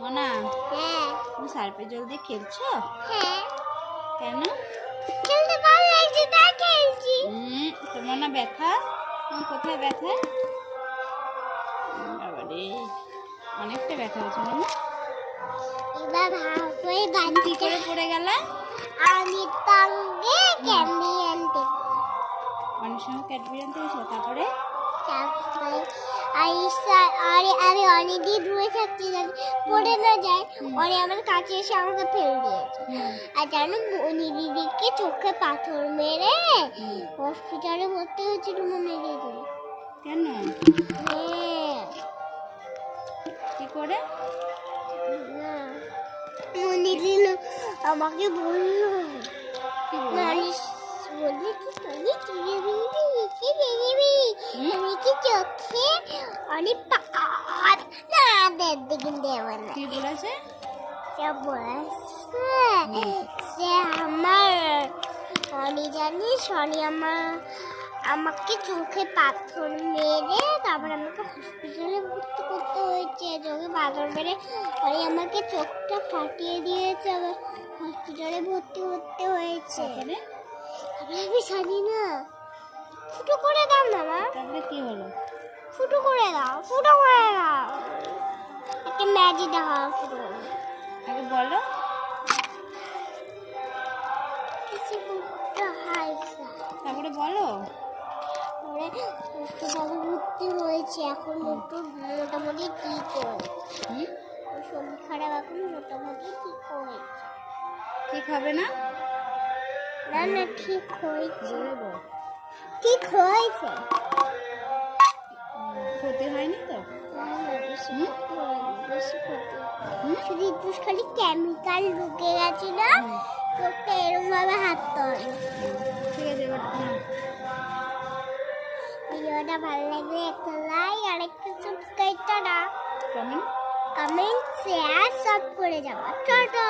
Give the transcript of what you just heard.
মোনা, হ্যাঁ তুমি সার্ফের জল দিয়ে খেলছো? হ্যাঁ কেন? খেলতে ভালো লাগছে তাই খেলছি। তোমার না ব্যথা? কোথায় ব্যথা? বাবারে, অনেকটা ব্যথা হয়েছে না? এবার ভালো করে কি বাঁধতে করে পড়ে গেলা? আমি সঙ্গে ক্যান্ডি আনতে অনেক সময় ক্যাডবেরি আনতে গেছিল, তারপরে তারপরে আমি অনেকদিন দূরে থাকছি যাতে পড়ে না যায়। অনেক আমার কাছে এসে আমাকে ফেলে দিয়েছে। আর জানো অনি দিদিকে চোখে পাথর মেরে হসপিটালে ভর্তি হয়েছিল মনে দিদি। কেন? হ্যাঁ কি করে? মনি দিল আমাকে বললো কি বললো? নালিশ বললি কি তুমি কি দেখবি আমি কি চোখে অনেক পাকাত না দেখতে দেব না। কি বলেছে? সে বলেছে সে আমার অনি জানিস অনি আমাকে চোখে পাথর মেরে তারপর আমাকে হসপিটালে ভর্তি করতে হয়েছে। চোখে পাথর মেরে অনি আমাকে চোখটা ফাটিয়ে দিয়েছে, আবার হসপিটালে ভর্তি করতে হয়েছে। তারপরে আমি জানি না। ফুটো করে দাও না মা, তারপরে কি হলো? ফুটো করে দাও, ফুটো করে দাও। একটা ম্যাজিক দেখাও ফুটো করে। আগে বলো। কিছু করতে হয় না। তারপরে বলো। পরে হসপিটালে ভর্তি হয়েছে, এখন একটু মোটামুটি ঠিক হয়েছে। শরীর খারাপ এখন মোটামুটি ঠিক হয়েছে। ঠিক হবে না? না না ঠিক হয়েছে, জোরে বল। ঠিক হয়েছে। ক্ষতি হয়নি তো? না না বেশি ক্ষতি হয়নি, বেশি ক্ষতি হয়নি। শুধু একটু খালি কেমিক্যাল ঢুকে গেছিল, চোখটা এরকম ভাবে হাঁটতে হবে। ঠিক আছে, এবার ভিডিওটা ভালো লাগলে একটা লাইক আর একটা সাবস্ক্রাইব করা, কমেন্ট কমেন্ট শেয়ার সব করে যাবা। টাটা।